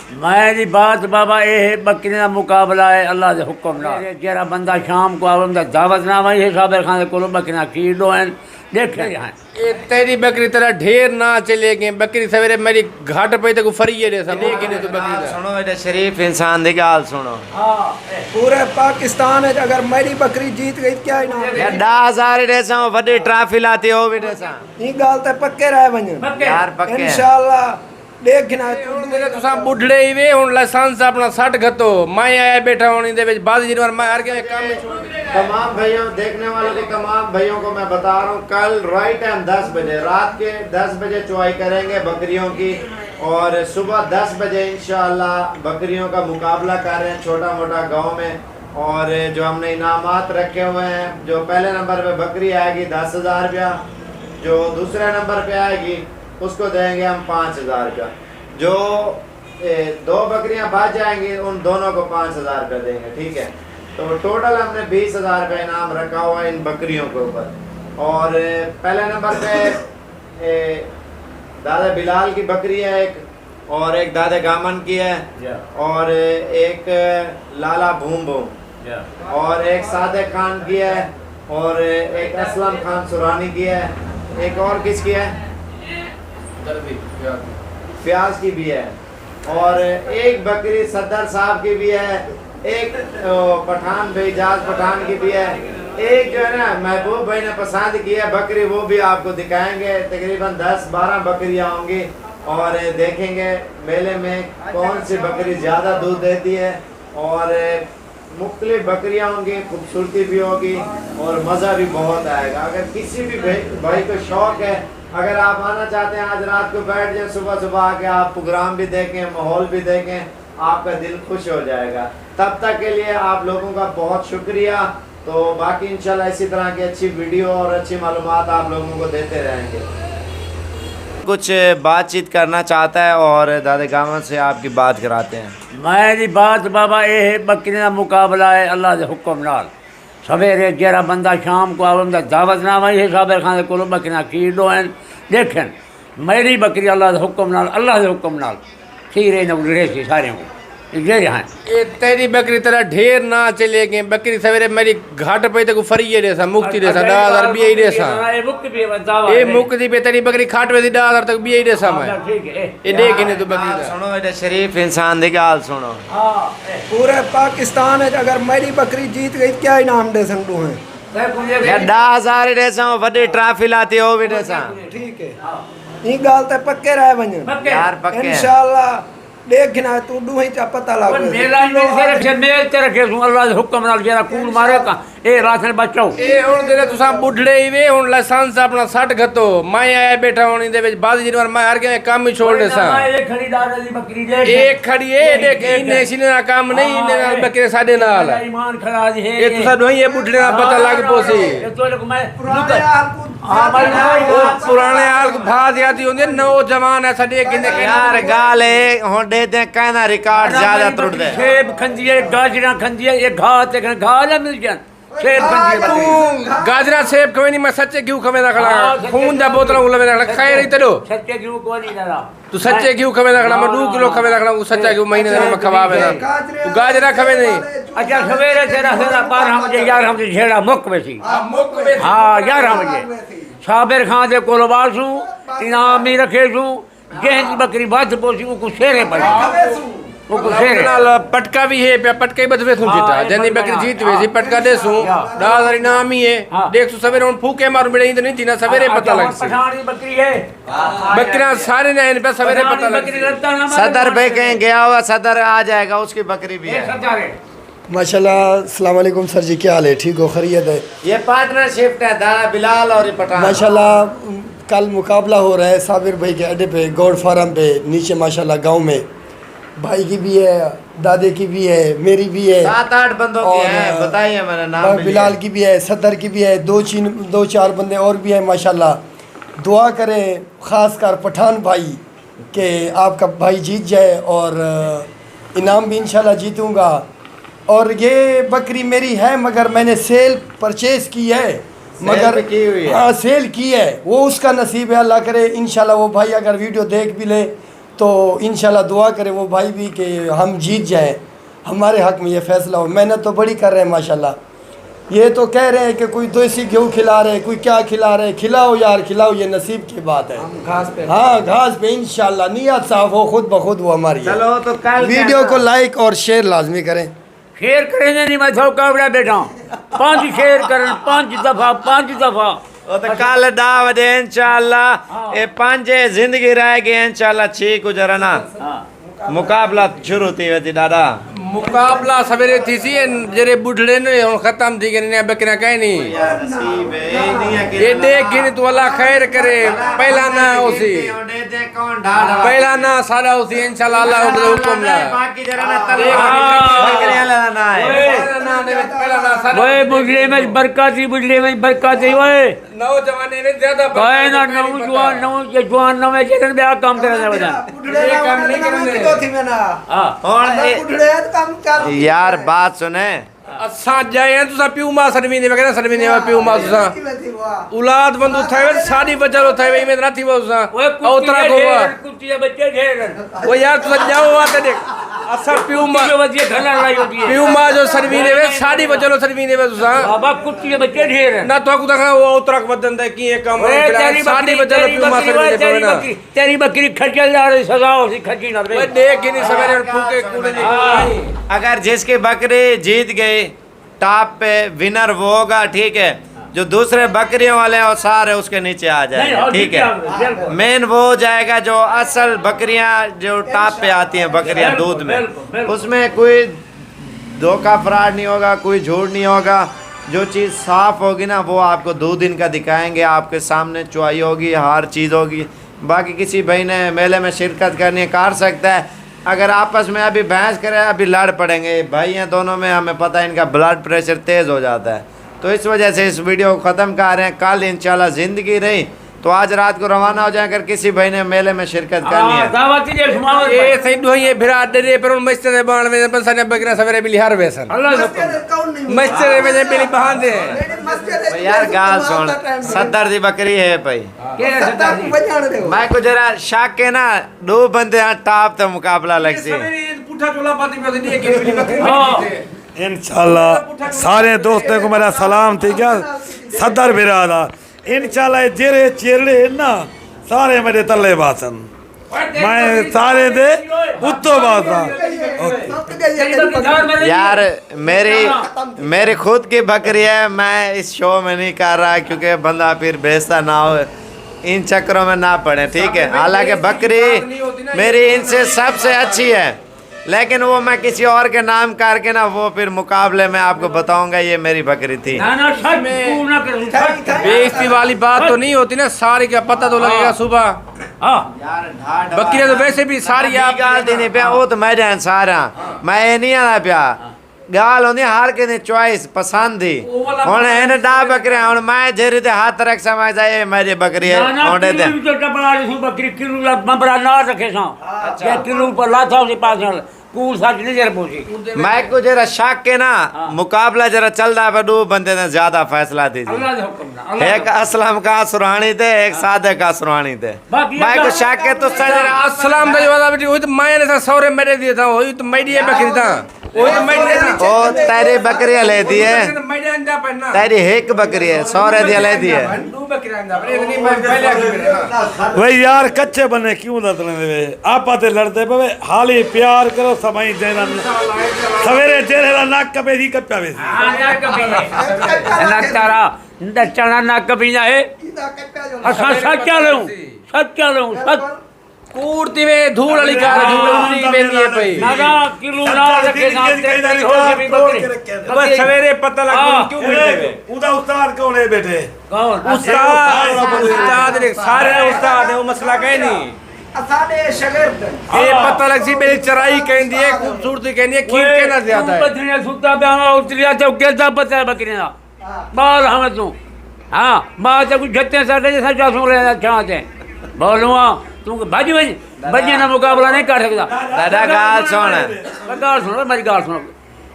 मेरी बात बाबा ये है बकरी का मुकाबला है अल्लाह के हुक्म नाल जरा बंदा शाम को आवे दावत ना वही हिसाब खाने को बकरियां खीर दो हैं देखे हैं ये तेरी बकरी तरह ढेर ना चलेगी बकरी सवेरे मेरी घाट पे तक फरिए रे सब लेकिन तू बकरी दा सुनो एडे शरीफ इंसान दी गाल सुनो। पूरे पाकिस्तान है अगर मेरी बकरी जीत गई क्या इनाम यार 10,000 देसा वड्डी ट्रॉफी लाती हो भी देसा ये गाल ते पक्के रह वञन यार पक्के इंशाल्लाह देखना मेरे तुसा बुढ़ड़े ही वे हुन लाइसेंस अपना 60 घतो मैं आया बैठा होनी दे विच बाद जिनवर मैं हर के काम में छोड़ तमाम भाइयों देखने वालों को तमाम भाइयों को मैं बता रहा हूँ कल राइट टाइम 10 बजे रात के 10 बजे चुवाई करेंगे बकरियों की और सुबह 10 बजे इंशाल्लाह बकरियों का मुकाबला कर रहे हैं छोटा मोटा गांव में और जो हमने इनामात रखे हुए हैं जो पहले नंबर पे बकरी आएगी 10,000 रुपया जो दूसरे नंबर पे आएगी उसको देंगे हम 5,000 रुपया जो 2 बकरियां बच जाएंगी उन दोनों को 5,000 रुपया देंगे ठीक है। तो टोटल हमने 20,000 रुपया इनाम रखा हुआ है इन बकरियों के ऊपर और पहले नंबर पे दादा बिलाल की बकरी है एक और एक दादा गामन की है और एक लाला भूम भूम और एक सादे खान की है और एक असलम खान सुरानी की है एक और किसकी है फ्याज की भी है और एक बकरी सदर साहब की भी है एक पठान भाई जाज पठान की भी है एक जो है ना महबूब भाई ने पसंद की है बकरी वो भी आपको दिखाएंगे तकरीबन 10-12 बकरियां होंगी और देखेंगे मेले में कौन सी बकरी ज़्यादा दूध देती है और मुख्तलिफ बकरियां होंगी खूबसूरती भी होगी और मज़ा भी बहुत आएगा। अगर किसी भी भाई को शौक़ है अगर आप आना चाहते हैं आज रात को बैठ जाए सुबह सुबह आके आप प्रोग्राम भी देखें माहौल भी देखें आपका दिल खुश हो जाएगा। तब तक के लिए आप लोगों का बहुत शुक्रिया। तो बाकी इंशाल्लाह इसी तरह की अच्छी वीडियो और अच्छी मालूमात आप लोगों को देते रहेंगे। कुछ बातचीत करना चाहता है और दादा गामा से आपकी बात कराते हैं। मेरी बात बाबा ये है बकरी का मुकाबला है अल्लाह के हुक्म नाल सवेरे जरा बंदा शाम को आवे दावत ना वही हिसाब खाने को बकरियां खीर दो हैं देखें मेरी बकरी अल्लाह के हुक्म नाल खीर रे सी सारे को ये ये तेरी बकरी तरह ढेर ना चलेगी बकरी सवेरे मेरी घाट पे तक फरिए रे सब मुक्ति रे 10,000 भी रे सा ये मुक्ति पे तेरी बकरी खाट पे 10,000 तक भी रे सा मैं ये देख ने तू बकरी सुनो एडे शरीफ इंसान दी गाल सुनो। पूरे पाकिस्तान है अगर मेरी बकरी जीत गई क्या इनाम दे सकूं है यार 10,000 देसा वड्डी ट्रॉफी लाती हो भी देसा ठीक है ये गाल ते पक्के रह वञन यार पक्के इंशाल्लाह देखना तू दू ही पता लग मेरा से रखे मेल ते रखे अल्लाह के हुक्म नाल जरा कूड़ मारे का ए राशन बचाओ ए हुन तेरे तुसा बुढ़ड़े ही वे हुन लाइसेंस अपना 60 घतो मैं आया बैठा होनी दे विच बाद जिनवर मैं हर के काम ही छोड़ दे सा एक खरीदार दी बकरी देख एक खड़ी है देख इने सिने ना काम नहीं इने नाल बकरे साडे नाल ईमान खड़ा जी है ये तुसा दोही ये बुढ़ड़े ना पता लग पोसी ये तो लोग मैं पुराने हाल को भात याद होंदे नौजवान है सडे किने यार गाल है हुन दे दे कहना रिकॉर्ड ज्यादा टूट दे सेब खंजिए गाजरा खंजिए ये घात घा ना मिल जान सेब खंजिए तू गाजरा सेब कोई नहीं मैं सच्चे क्यों खमे ना खड़ा खून दा बोतल उलवे ना खैर ही तेरो सच्चे क्यों को नहीं डरा तू सच्चे क्यों खमे ना खड़ा मैं 2 किलो खमे ना खड़ा वो सच्चा क्यों महीने में खवावे ना तू गाजरा खमे नहीं अच्छा सवेरे तेरा 12 बजे 11 बजे झेड़ा मुक बेसी हाँ 11 बजे साबिर खान दे कोल वासू इनाम भी रखे सू जंहिंजी बकरी बच पोसी उको शेरे पड़ी उको शेरे नाल पटका भी है पे पटका ही बदवे थू जीता जनी बकरी जीत वेसी पटका देसू 10,000 इनाम ही है देख तू सवेरे उन फूके मार मिले तो नहीं थी ना सवेरे पता लग सी पठानी बकरी है बकरियां सारे ने इन पे सवेरे पता लग सदर पे कहीं गया हुआ सदर आ जाएगा उसकी बकरी भी है। माशाल्लाह अस्सलाम वालेकुम सर जी क्या हाल है ठीक हो खैरियत है। ये पार्टनरशिप है दादा बिलाल और पठान माशाल्लाह कल मुकाबला हो रहा है साबिर भाई के अड्डे पे गौड फार्म पे नीचे माशाल्लाह गांव में भाई की भी है दादे की भी है मेरी भी है 7-8 बंदों की है बताइए मेरा नाम बिलाल की भी है सदर की भी है 2-4 बंदे और भी हैं माशाल्लाह। दुआ करें ख़ास कर पठान भाई के आपका भाई जीत जाए और इनाम भी इंशाल्लाह जीतूँगा। और ये बकरी मेरी है मगर मैंने सेल परचेज़ की है मगर की हुई है। हाँ सेल की है वो उसका नसीब है अल्लाह करे इंशाल्लाह वो भाई अगर वीडियो देख भी ले तो इंशाल्लाह दुआ करें वो भाई भी कि हम जीत जाएं, हमारे हक़ में ये फ़ैसला हो। मेहनत तो बड़ी कर रहे हैं माशाल्लाह। ये तो कह रहे हैं कि कोई देसी गेहूँ खिला रहे, कोई क्या खिला रहे, खिलाओ यार खिलाओ, ये नसीब की बात है। घास पे, हाँ घास पे इंशाल्लाह नियत साफ हो, खुद ब खुद वो हमारी है। चलो तो कल वीडियो को लाइक और शेयर लाजमी करें। शेयर करेंगे नहीं, मैं थोड़ा कावड़ा बैठा 5 शेयर करें 5 दफ़ा वो तो कल दावत है इंशाल्लाह। ये 5 जिंदगी रहेगी इंशाल्लाह। ठीक गुजरना मुकाबला शुरू थी वैसे दादा मुकाबला सवेरे थी सी जरे बुढ़ड़े ने हुन खत्म थी गई बकरियां कहीं नहीं यार नसीब है ये नहीं है कि ये देख गिन तो अल्लाह खैर करे। पहला ना उसी पहला ना सारा उसी इंशाल्लाह अल्लाह के हुक्म ला बाकी जरा ना तले बकरियां लाना है। ओए बुढ़े में बरकत है ओए नौजवान ने ज्यादा कहे ना नौजवान नवे जगन ब्याह काम करने बजा ये काम नहीं करने और यार बात सुने असा जाए तुसा प्यू मा सरमी ने वगैरह सरमी ने प्यू मा तुसा औलाद बंदू थावे शादी बचलो थावे में राती वो तुसा औतरा गोवा कुत्ती के बच्चे ढेर वो यार तुसा जाओ आते देख असा प्यू मा के बच्चे घना लाई होती है प्यू मा जो सरमी ने वे शादी बचलो सरमी ने वे तुसा बाबा कुत्ती के बच्चे ढेर ना तो कुदा वो औतरा बदन दे की ये काम शादी बचलो प्यू मा सरमी ने ना तेरी बकरी खचल जा रही सजा होसी खची ना रे देख गिनी सवेरे फूके कूड़े नहीं। अगर जिसके बकरे जीत गए टॉप पे विनर वो होगा, ठीक है। जो दूसरे बकरियों वाले और सारे उसके नीचे आ जाएंगे, ठीक है। मेन वो हो जाएगा जो असल बकरियां जो टॉप पे आती हैं बकरियां दूध में, उसमें कोई धोखा फ्रॉड नहीं होगा, कोई झूठ नहीं होगा। जो चीज़ साफ होगी ना वो आपको 2 दिन का दिखाएंगे, आपके सामने चुआई होगी, हर चीज़ होगी। बाकी किसी भाई ने मेले में शिरकत करनी है कर सकता है। अगर आपस में अभी बहस करें अभी लड़ पड़ेंगे भाई हैं दोनों में, हमें पता है इनका ब्लड प्रेशर तेज़ हो जाता है। तो इस वजह से इस वीडियो को ख़त्म कर रहे हैं। कल इंशाल्लाह ज़िंदगी रही तो आज रात को रवाना हो जाए। अगर किसी भाई ने मेले में शिरकत करनी है ये सही दो ये फिर आडे पर मस्जिद में बाण में बसने बकरा सवेरे बिली हर वेसन मस्जिद में बिली बहान दे यार गाल सुन सदर दी बकरी है भाई। मैं को जरा शक के ना 2 बंदे टॉप तो मुकाबला लग सी पुठा चोला पाती पे दिए के बिली बकरी इंशाल्लाह सारे दोस्तों को मेरा सलाम, ठीक है। सदर बिरादा इंशाल्लाह जेरे चेरड़े ना सारे मेरे तले बासन, मैं सारे दे उत्तो बासा। यार मेरी खुद की बकरी है, मैं इस शो में नहीं कर रहा क्योंकि बंदा फिर बेचता ना हो, इन चक्करों में ना पड़े, ठीक है। हालांकि बकरी मेरी इनसे सबसे अच्छी है, लेकिन वो मैं किसी और के नाम करके ना वो फिर मुकाबले में आपको बताऊंगा ये मेरी बकरी थी। बेइज्जती वाली बात तो नहीं होती ना, सारी का पता तो लगेगा सुबह। बकरियां तो वैसे भी सारी आप गाल देने पे वो तो मैं जान सारा मैं ये नहीं आना पिया गाल होनी हर के चॉइस पसंद थी हुन इन डा बकरे हुन मैं जेरी ते हाथ रख समझ जाए मेरी बकरी है ओंडे दे बकरी किलो ला बंबरा ना रखे सा या किलो पर लाथा उसे पास कूल साथ नहीं जरा पूछी मैं को जरा शक के ना मुकाबला जरा चल रहा है 2 बंदे ने ज्यादा फैसला दी थी। एक असलम का सुरानी थे, एक सादे का सुरानी थे। मैं को शक के तो असलम का वाला बेटी वो तो मैं ने सौरे मेरे दिए था, वही तो मेरी बकरी था, वो तो मैं ओ तेरी बकरियां ले दी है, तेरी एक बकरी है 100 दिया ले दी है। वही यार कच्चे बने क्यों लड़ने दे आप आते लड़ते पे हाली प्यार करो समाई जेना सवेरे जेरे ला नाक कपे दी कप्पा वे ना तारा चना नाक पीना है असा सच लो सच कूड़ती में धूल वाली कार धूल उल्टी बेनी है भाई ना किलो ना रखे ना तेरी हो गई बकरी बस सवेरे पता लग क्यों बैठे उदा उस्ताद कौन है बेटे कौन उस्ताद ने सारे उस्ताद है वो मसला कहीं नहीं ये पता लग सी मेरी चराई कहती है खूबसूरती कहती है खीर कहना ज्यादा है बकरियां सुता पे उतरिया तो केदा पता है बकरियां बाल हम तू हां बात कुछ जत्ते साडे जैसा जा सुन रहे चाहते बोलवा तू बाजी बजिया ना मुकाबला नहीं कर सकता दादा गाल सुन मेरी गाल सुनो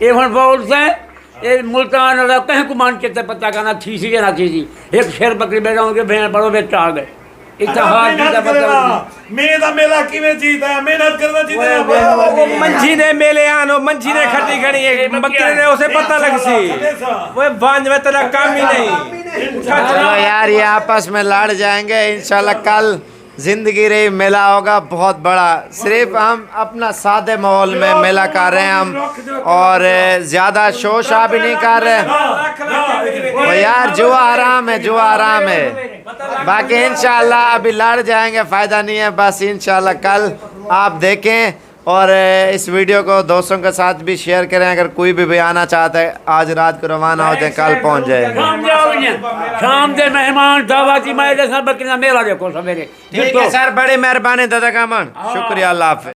ये हुन बोल से ये मुल्तान कहीं को मान के पता करना थी सी या ना थी एक शेर बकरी बैठा होंगे भेड़ बड़ो बेच आ गए इतिहाद दी दा मतलब मैं दा मेला किवें जीता है, मेहनत करना जीता वो मंझी ने मेले आनो मंझी ने खटी खड़ी है बकरी ने उसे पता लग सी वो बांझ में तेरा काम ही नहीं। चलो यार ये आपस में लड़ जाएंगे इंशाल्लाह। कल जिंदगी रही मेला होगा बहुत बड़ा। सिर्फ हम अपना सादे माहौल में मेला कर रहे हैं हम, और ज्यादा शोर शराब भी नहीं कर रहे। वो यार जुआ आराम है, जुआ आराम है। बाकी इंशाल्लाह अभी लड़ जाएंगे, फायदा नहीं है। बस इंशाल्लाह कल आप देखें और इस वीडियो को दोस्तों के साथ भी शेयर करें। अगर कोई भी आना चाहता है आज रात को रवाना हो जाए, कल पहुंच जाएंगे। शाम दे मेहमान दावती मैं बकरी दा मेला देखो सवेरे। ठीक है सर, बड़ी मेहरबानी दादा कामन, शुक्रिया, अल्लाह हाफिज़।